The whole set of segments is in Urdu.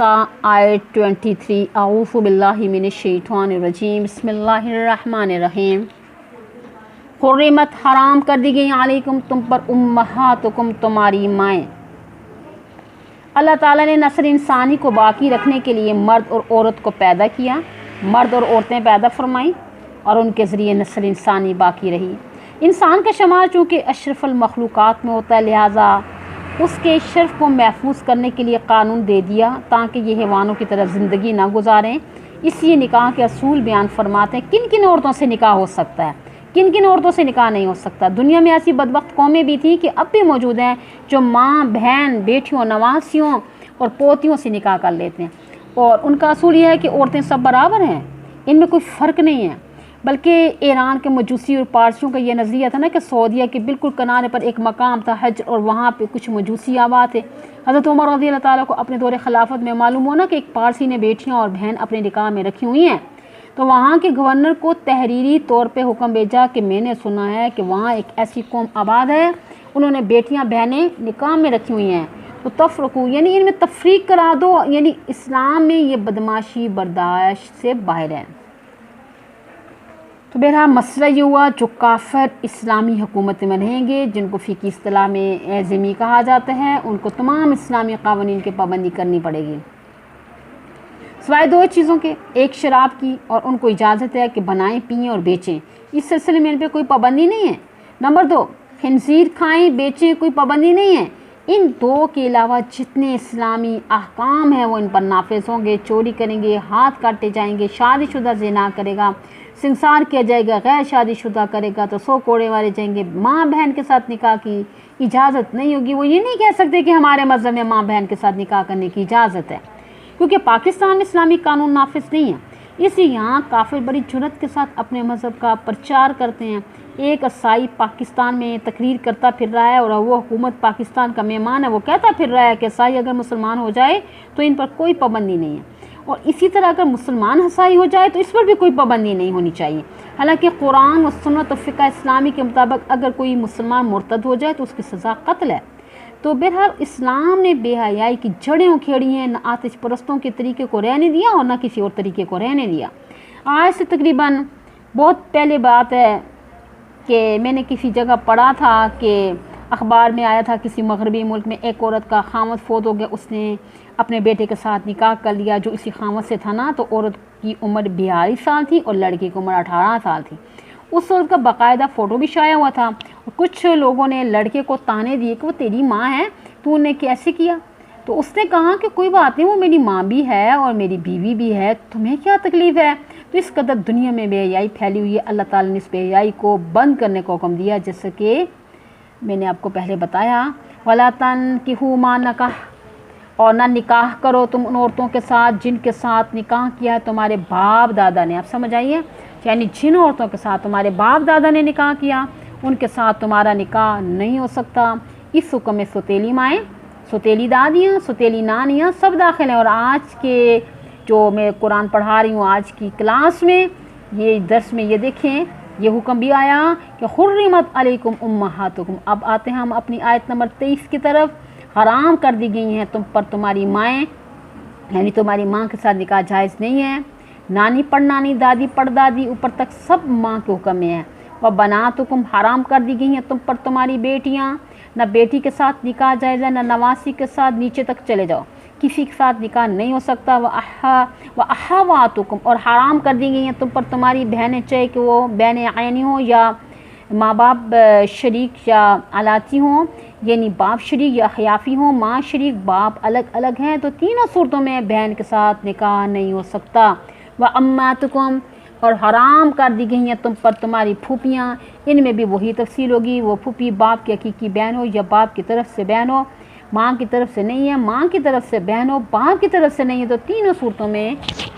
النساء آیت 23 اعوذ باللہ من الشیطان الرجیم بسم اللہ الرحمن الرحیم حرمت حرام کر دی گئی علیکم تم پر امہاتکم تمہاری مائیں۔ اللہ تعالیٰ نے نسل انسانی کو باقی رکھنے کے لیے مرد اور عورت کو پیدا کیا، مرد اور عورتیں پیدا فرمائیں اور ان کے ذریعے نسل انسانی باقی رہی۔ انسان کا شمار چونکہ اشرف المخلوقات میں ہوتا ہے، لہٰذا اس کے شرف کو محفوظ کرنے کے لیے قانون دے دیا تاکہ یہ حیوانوں کی طرح زندگی نہ گزاریں۔ اس لیے نکاح کے اصول بیان فرماتے ہیں کن کن عورتوں سے نکاح ہو سکتا ہے، کن کن عورتوں سے نکاح نہیں ہو سکتا۔ دنیا میں ایسی بدبخت قومیں بھی تھیں کہ اب بھی موجود ہیں جو ماں، بہن، بیٹیوں، نواسیوں اور پوتیوں سے نکاح کر لیتے ہیں، اور ان کا اصول یہ ہے کہ عورتیں سب برابر ہیں، ان میں کوئی فرق نہیں ہے۔ بلکہ ایران کے مجوسی اور پارسیوں کا یہ نظریہ تھا نا کہ سعودیہ کے بالکل کنارے پر ایک مقام تھا حج، اور وہاں پہ کچھ مجوسی آباد تھے۔ حضرت عمر رضی اللہ تعالیٰ کو اپنے دور خلافت میں معلوم ہونا کہ ایک پارسی نے بیٹیاں اور بہن اپنے نکاح میں رکھی ہوئی ہیں، تو وہاں کے گورنر کو تحریری طور پہ حکم بھیجا کہ میں نے سنا ہے کہ وہاں ایک ایسی قوم آباد ہے، انہوں نے بیٹیاں بہنیں نکاح میں رکھی ہوئی ہیں، تو تفرقو یعنی ان میں تفریق کرا دو، یعنی اسلام میں یہ بدماشی برداشت سے باہر ہے۔ تو بہرحال مسئلہ یہ ہوا جو کافر اسلامی حکومت میں رہیں گے، جن کو فقہی اصطلاح میں ذمہ کہا جاتا ہے، ان کو تمام اسلامی قوانین کی پابندی کرنی پڑے گی، سوائے دو چیزوں کے، ایک شراب کی، اور ان کو اجازت ہے کہ بنائیں، پئیں اور بیچیں، اس سلسلے میں ان پہ کوئی پابندی نہیں ہے۔ نمبر دو، خنزیر کھائیں، بیچیں، کوئی پابندی نہیں ہے۔ ان دو کے علاوہ جتنے اسلامی احکام ہیں وہ ان پر نافذ ہوں گے۔ چوری کریں گے، ہاتھ کاٹے جائیں گے، شادی شدہ زنا کرے گا سنسار کیا جائے گا، غیر شادی شدہ کرے گا تو 100 کوڑے والے جائیں گے۔ ماں بہن کے ساتھ نکاح کی اجازت نہیں ہوگی۔ وہ یہ نہیں کہہ سکتے کہ ہمارے مذہب میں ماں بہن کے ساتھ نکاح کرنے کی اجازت ہے، کیونکہ پاکستان میں اسلامی قانون نافذ نہیں ہے، اس لیے یہاں کافر بڑی جرأت کے ساتھ اپنے مذہب کا پرچار کرتے ہیں۔ ایک عیسائی پاکستان میں تقریر کرتا پھر رہا ہے، اور وہ حکومت پاکستان کا مہمان ہے، وہ کہتا پھر رہا ہے کہ عیسائی اگر مسلمان ہو جائے تو ان پر کوئی پابندی نہیں ہے، اور اسی طرح اگر مسلمان عیسائی ہو جائے تو اس پر بھی کوئی پابندی نہیں ہونی چاہیے۔ حالانکہ قرآن و سنت و فقہ اسلامی کے مطابق اگر کوئی مسلمان مرتد ہو جائے تو اس کی سزا قتل ہے۔ تو بہرحال اسلام نے بے حیائی کی جڑیں اکھیڑی ہیں، نہ آتش پرستوں کے طریقے کو رہنے دیا اور نہ کسی اور طریقے کو رہنے دیا۔ آج سے تقریباً بہت پہلے بات ہے کہ میں نے کسی جگہ پڑھا تھا کہ اخبار میں آیا تھا کسی مغربی ملک میں ایک عورت کا خاوند فوت ہو گیا، اس نے اپنے بیٹے کے ساتھ نکاح کر لیا جو اسی خاوند سے تھا نا، تو عورت کی عمر 42 سال تھی اور لڑکی کی عمر 18 سال تھی۔ اس عورت کا باقاعدہ فوٹو بھی شائع ہوا تھا، اور کچھ لوگوں نے لڑکے کو تانے دیے کہ وہ تیری ماں ہے، تو نے کیسے کیا؟ تو اس نے کہا کہ کوئی بات نہیں، وہ میری ماں بھی ہے اور میری بیوی بھی ہے، تمہیں کیا تکلیف ہے؟ تو اس قدر دنیا میں بے حیائی پھیلی ہوئی ہے۔ اللہ تعالیٰ نے اس بے حیائی کو بند کرنے کا حکم دیا، جیسے کہ میں نے آپ کو پہلے بتایا، وَلَا تَنْكِحُوا مَا نَكَحَ، اور نہ نکاح کرو تم ان عورتوں کے ساتھ جن کے ساتھ نکاح کیا ہے تمہارے باپ دادا نے۔ آپ سمجھ آئیے، یعنی جن عورتوں کے ساتھ تمہارے باپ دادا نے نکاح کیا ان کے ساتھ تمہارا نکاح نہیں ہو سکتا۔ اس حکم میں سوتیلی مائیں، سوتیلی دادیاں، سوتیلی نانیاں سب داخل ہیں۔ اور آج کے جو میں قرآن پڑھا رہی ہوں آج کی کلاس میں، یہ درس میں یہ دیکھیں یہ حکم بھی آیا کہ حرمت علیکم امہاتکم۔ اب آتے ہیں ہم اپنی آیت نمبر 23 کی طرف۔ حرام کر دی گئی ہیں تم پر تمہاری مائیں، یعنی تمہاری ماں کے ساتھ نکاح جائز نہیں ہے۔ نانی پڑنانی، دادی پڑدادی، اوپر تک سب ماں کے حکم میں ہے۔ وبناتکم، حرام کر دی گئی ہیں تم پر تمہاری بیٹیاں، نہ بیٹی کے ساتھ نکاح جائز ہے، نہ نواسی کے ساتھ، نیچے تک چلے جاؤ، کسی کے ساتھ نکاح نہیں ہو سکتا۔ وَأَخَوَاتُکُم، اور حرام کر دی گئی ہیں تم پر تمہاری بہنیں، چاہے کہ وہ بہنیں عینی ہوں یا ماں باپ شریک یا علاتی ہوں، یعنی باپ شریک یا خیافی ہوں، ماں شریک باپ الگ الگ ہیں، تو تینوں صورتوں میں بہن کے ساتھ نکاح نہیں ہو سکتا۔ وَأَمَّاتُکُم، اور حرام کر دی گئی ہیں تم پر تمہاری پھوپھیاں، ان میں بھی وہی تفصیل ہوگی، وہ پھوپھی باپ کی حقیقی بہن ہو یا باپ کی طرف سے بہن ہو، ماں کی طرف سے نہیں ہے، ماں کی طرف سے بہن ہو، باپ کی طرف سے نہیں ہے، تو تینوں صورتوں میں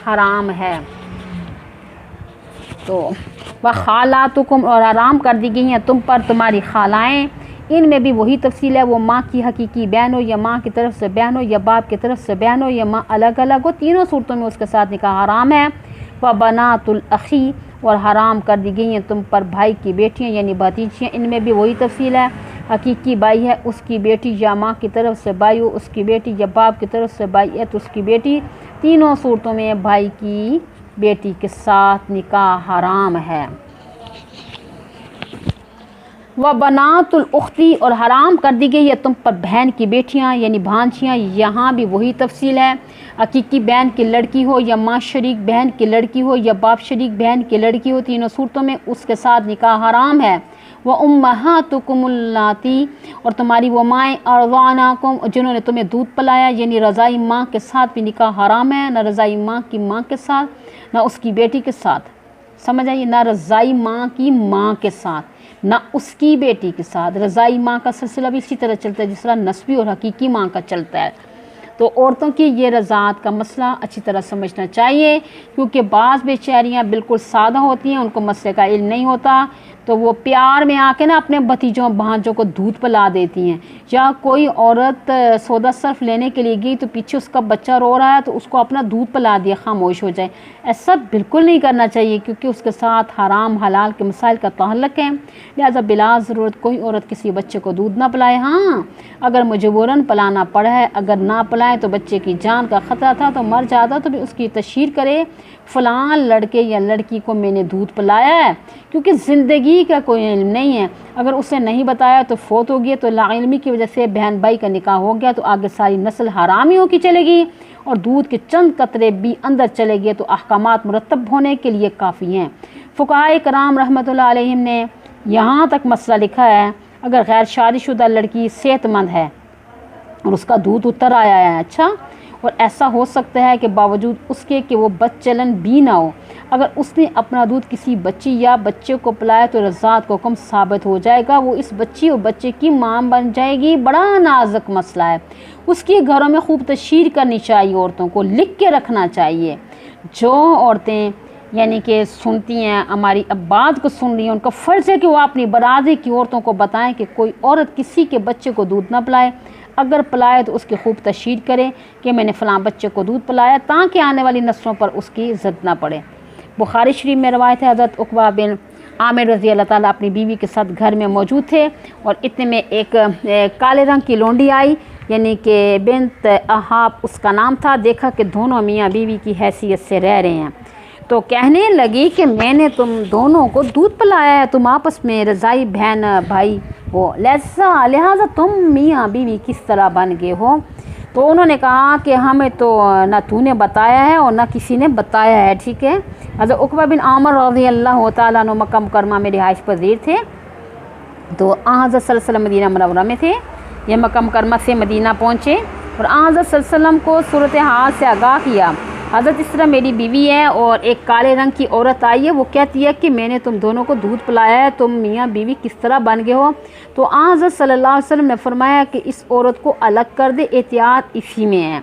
حرام ہے۔ تو وَخَالَاتُکُم، اور حرام کر دی گئی ہیں تم پر تمہاری خالائیں، ان میں بھی وہی تفصیل ہے، وہ ماں کی حقیقی بہن ہو یا ماں کی طرف سے بہن ہو یا باپ کی طرف سے بہن ہو یا ماں الگ الگ ہو، تینوں صورتوں میں اس کے ساتھ نکاح حرام ہے۔ وَبَنَاتُ الْأَخِی، اور حرام کر دی گئی ہیں تم پر بھائی کی بیٹیاں یعنی بھتیجیاں، ان میں بھی وہی تفصیل ہے، حقیقی بھائی ہے اس کی بیٹی یا ماں کی طرف سے بھائی ہو اس کی بیٹی یا باپ کی طرف سے بھائی ہے تو اس کی بیٹی، تینوں صورتوں میں بھائی کی بیٹی کے ساتھ نکاح حرام ہے۔ وَبَنَاتُ الْأُخْتِ، اور حرام کر دی گئی ہے تم پر بہن کی بیٹیاں یعنی بھانجیاں۔ یہاں بھی وہی تفصیل ہے، حقیقی بہن کی لڑکی ہو یا ماں شریک بہن کی لڑکی ہو یا باپ شریک بہن کی لڑکی ہو، تینوں صورتوں میں اس کے ساتھ نکاح حرام ہے۔ وَأُمَّهَاتُكُمُ اللَّاتِي، اور تمہاری وہ مائیں أَرْضَعْنَكُمْ، جنہوں نے تمہیں دودھ پلایا، یعنی رضائی ماں کے ساتھ بھی نکاح حرام ہے، نہ رضائی ماں کی ماں کے ساتھ نہ اس کی بیٹی کے ساتھ، سمجھ آئیے، نہ رضائی ماں کی ماں کے ساتھ نہ اس کی بیٹی کے ساتھ۔ رضائی ماں کا سلسلہ بھی اسی طرح چلتا ہے جس طرح نسبی اور حقیقی ماں کا چلتا ہے۔ تو عورتوں کی یہ رضاعت کا مسئلہ اچھی طرح سمجھنا چاہیے، کیونکہ بعض بیچاریاں بالکل سادہ ہوتی ہیں، ان کو مسئلے کا علم نہیں ہوتا، تو وہ پیار میں آ کے نا اپنے بھتیجوں بھانجوں کو دودھ پلا دیتی ہیں۔ یا کوئی عورت سودا صرف لینے کے لیے گئی تو پیچھے اس کا بچہ رو رہا ہے تو اس کو اپنا دودھ پلا دیا، خاموش ہو جائے، ایسا بالکل نہیں کرنا چاہیے، کیونکہ اس کے ساتھ حرام حلال کے مسائل کا تعلق ہے۔ لہٰذا بلا ضرورت کوئی عورت کسی بچے کو دودھ نہ پلائے۔ ہاں اگر مجبوراً پلانا پڑا ہے، اگر نہ پلائے تو بچے کی جان کا خطرہ تھا تو مر جاتا، تو بھی اس کی تشہیر کرے، فلاں لڑکے یا لڑکی کو میں نے دودھ پلایا ہے، کیونکہ زندگی کا کوئی علم نہیں ہے۔ اگر اسے نہیں بتایا تو فوت ہو گیا، تو لا علمی کی وجہ سے بہن بھائی کا نکاح ہو گیا، تو آگے ساری نسل حرامیوں کی چلے گی، اور دودھ کے چند قطرے بھی اندر چلے گئے تو احکامات مرتب ہونے کے لیے کافی ہیں۔ فقہائے کرام رحمۃ اللہ علیہم نے یہاں تک مسئلہ لکھا ہے، اگر غیر شادی شدہ لڑکی صحت مند ہے اور اس کا دودھ اتر آیا ہے، اچھا، اور ایسا ہو سکتا ہے کہ باوجود اس کے کہ وہ بد چلن بھی نہ ہو، اگر اس نے اپنا دودھ کسی بچی یا بچے کو پلایا تو رضاعت کا حکم ثابت ہو جائے گا، وہ اس بچی اور بچے کی ماں بن جائے گی۔ بڑا نازک مسئلہ ہے، اس کی گھروں میں خوب تشہیر کرنی چاہیے، عورتوں کو لکھ کے رکھنا چاہیے۔ جو عورتیں یعنی کہ سنتی ہیں، ہماری اب بات کو سن رہی ہیں، ان کا فرض ہے کہ وہ اپنی برادری کی عورتوں کو بتائیں کہ کوئی عورت کسی کے بچے کو دودھ نہ پلائے، اگر پلائے تو اس کی خوب تشہیر کرے کہ میں نے فلاں بچے کو دودھ پلایا، تاکہ آنے والی نسلوں پر اس کی عزت نہ پڑے۔ بخاری شریف میں روایت ہے، حضرت عقبہ بن عامر رضی اللہ تعالیٰ اپنی بیوی کے ساتھ گھر میں موجود تھے، اور اتنے میں ایک کالے رنگ کی لونڈی آئی، یعنی کہ بنت احاب اس کا نام تھا۔ دیکھا کہ دونوں میاں بیوی کی حیثیت سے رہ رہے ہیں، تو کہنے لگی کہ میں نے تم دونوں کو دودھ پلایا ہے، تم آپس میں رضائی بہن بھائی ہو، لہٰذا تم میاں بیوی کس طرح بن گئے ہو؟ تو انہوں نے کہا کہ ہمیں تو نہ تو نے بتایا ہے اور نہ کسی نے بتایا ہے، ٹھیک ہے۔ حضرت عقبہ بن عامر رضی اللہ تعالیٰ عنہ مکہ مکرمہ میں رہائش پذیر تھے، تو حضرت صلی اللہ علیہ وسلم مدینہ منورہ میں تھے، یہ مکہ مکرمہ سے مدینہ پہنچے اور حضرت صلی اللہ علیہ وسلم کو صورتحال سے آگاہ کیا۔ حضرت اس طرح میری بیوی ہے اور ایک کالے رنگ کی عورت آئی ہے، وہ کہتی ہے کہ میں نے تم دونوں کو دودھ پلایا ہے، تم میاں بیوی کس طرح بن گئے ہو؟ تو حضرت صلی اللہ علیہ وسلم نے فرمایا کہ اس عورت کو الگ کر دے، احتیاط اسی میں ہے۔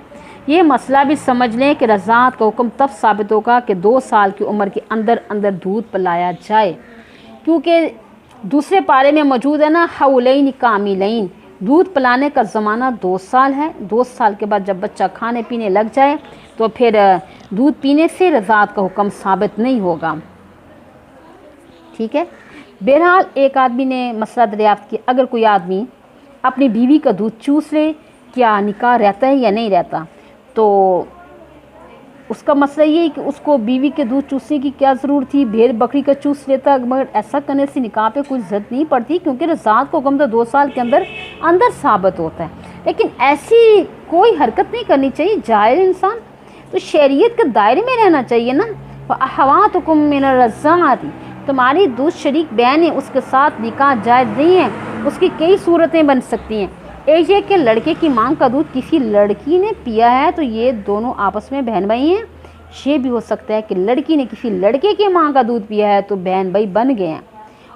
یہ مسئلہ بھی سمجھ لیں کہ رضاعت کا حکم تب ثابت ہوگا کہ 2 سال کی عمر کے اندر دودھ پلایا جائے، کیونکہ دوسرے پارے میں موجود ہے نا، حولین کاملین، دودھ پلانے کا زمانہ 2 سال ہے۔ 2 سال کے بعد جب بچہ کھانے پینے لگ جائے تو پھر دودھ پینے سے رضاعت کا حکم ثابت نہیں ہوگا، ٹھیک ہے۔ بہرحال ایک آدمی نے مسئلہ دریافت کیا، اگر کوئی آدمی اپنی بیوی کا دودھ چوس لے، کیا نکاح رہتا ہے یا نہیں رہتا؟ تو اس کا مسئلہ یہ ہے کہ اس کو بیوی کے دودھ چوسنے کی کیا ضرورت تھی، بھیڑ بکری کا چوس لیتا، مگر ایسا کرنے سے نکاح پہ کوئی ضد نہیں پڑتی، کیونکہ رضاعت کا حکم تو 2 سال کے اندر ثابت ہوتا ہے۔ لیکن ایسی کوئی حرکت نہیں کرنی چاہیے، جاہل انسان تو شریعت کے دائرے میں رہنا چاہیے نا۔ فَأَخَوَاتُكُم مِّنَ الرَّضَاعَةِ، تمہاری دودھ شریک بہن ہے، اس کے ساتھ نکاح جائز نہیں ہے، اس کی کئی صورتیں بن سکتی ہیں۔ ایک یہ کہ لڑکے کی ماں کا دودھ کسی لڑکی نے پیا ہے تو یہ دونوں آپس میں بہن بھائی ہیں۔ یہ بھی ہو سکتا ہے کہ لڑکی نے کسی لڑکے کی ماں کا دودھ پیا ہے تو بہن بھائی بن گئے ہیں۔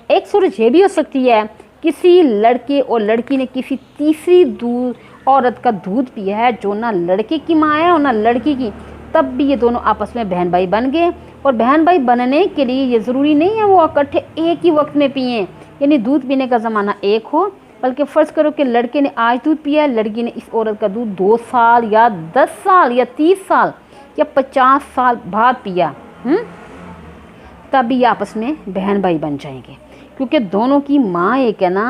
ایک صورت یہ بھی ہو سکتی ہے، کسی لڑکے اور لڑکی نے کسی تیسری عورت کا دودھ پیا ہے جو نہ لڑکے کی ماں ہے اور نہ لڑکی کی، تب بھی یہ دونوں آپس میں بہن بھائی بن گئے۔ اور بہن بھائی بننے کے لیے یہ ضروری نہیں ہے وہ اکٹھے ایک ہی وقت میں پئیں، یعنی دودھ پینے کا زمانہ ایک ہو، بلکہ فرض کرو کہ لڑکے نے آج دودھ پیا ہے، لڑکی نے اس عورت کا دودھ 2 سال یا 10 سال یا 30 سال یا 50 سال بعد پیا، تب بھی آپس میں بہن بھائی بن جائیں گے، کیونکہ دونوں کی ماں ایک ہے نا،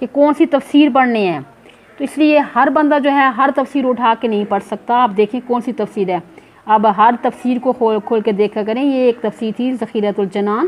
کہ کون سی تفسیر پڑھنی ہے، تو اس لیے ہر بندہ جو ہے ہر تفسیر اٹھا کے نہیں پڑھ سکتا۔ آپ دیکھیں کون سی تفسیر ہے، اب ہر تفسیر کو کھول کے دیکھا کریں۔ یہ ایک تفسیر تھی ذخیرۃ الجنان،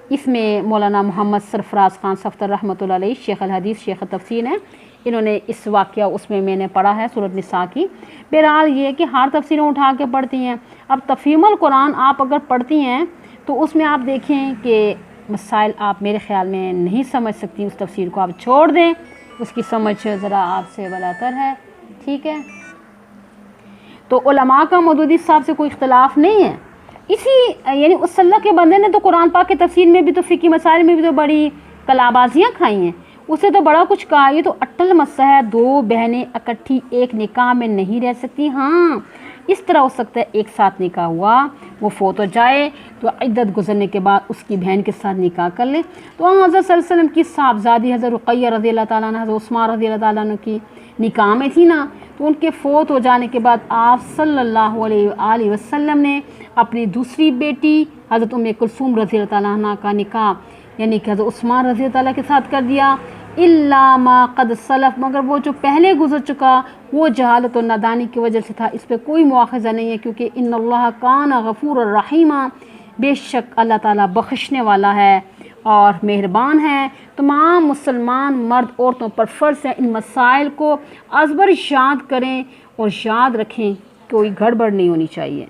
اس میں مولانا محمد سرفراز خان صفتر رحمۃ اللہ علیہ شیخ الحدیث شیخ تفسیر ہیں، انہوں نے اس واقعہ اس میں نے پڑھا ہے سورۃ نساء کی۔ بہرحال یہ ہے کہ ہر تفسیریں اٹھا کے پڑھتی ہیں۔ اب تفہیم القرآن آپ اگر پڑھتی ہیں تو اس میں آپ دیکھیں کہ مسائل آپ میرے خیال میں نہیں سمجھ سکتی، اس تفسیر کو آپ چھوڑ دیں، اس کی سمجھ ذرا آپ سے بالاتر ہے، ٹھیک ہے۔ تو علماء کا مودودی صاحب سے کوئی اختلاف نہیں ہے، اسی یعنی اس اللہ کے بندے نے تو قرآن پاک کی تفسیر میں بھی تو فقہی مسائل میں بھی تو بڑی کلابازیاں کھائی ہیں، اسے تو بڑا کچھ کہا۔ یہ تو اٹل مسئلہ ہے، دو بہنیں اکٹھی ایک نکاح میں نہیں رہ سکتی۔ ہاں اس طرح ہو سکتا ہے ایک ساتھ نکاح ہوا، وہ فوت ہو جائے تو عدت گزرنے کے بعد اس کی بہن کے ساتھ نکاح کر لے۔ تو حضرت صلی اللہ علیہ وسلم کی صاحبزادی حضرت رقیہ رضی اللہ تعالیٰ عنہ حضرت عثمان رضی اللہ تعالیٰ عنہ کی نکاح میں تھی نا، تو ان کے فوت ہو جانے کے بعد آپ صلی اللہ علیہ وآلہ وسلم نے اپنی دوسری بیٹی حضرت ام کلثوم رضی اللہ تعالیٰ عنہ کا نکاح یعنی کہ حضرت عثمان رضی اللہ تعالیٰ کے ساتھ کر دیا۔ الا ما قد سلف، مگر وہ جو پہلے گزر چکا وہ جہالت و نادانی کی وجہ سے تھا، اس پہ کوئی مواخذہ نہیں ہے، کیونکہ ان اللہ کان غفور الرحیم، بے شک اللہ تعالیٰ بخشنے والا ہے اور مہربان ہے۔ تمام مسلمان مرد عورتوں پر فرض ہے ان مسائل کو ازبر یاد کریں اور یاد رکھیں، کوئی گڑبڑ نہیں ہونی چاہیے۔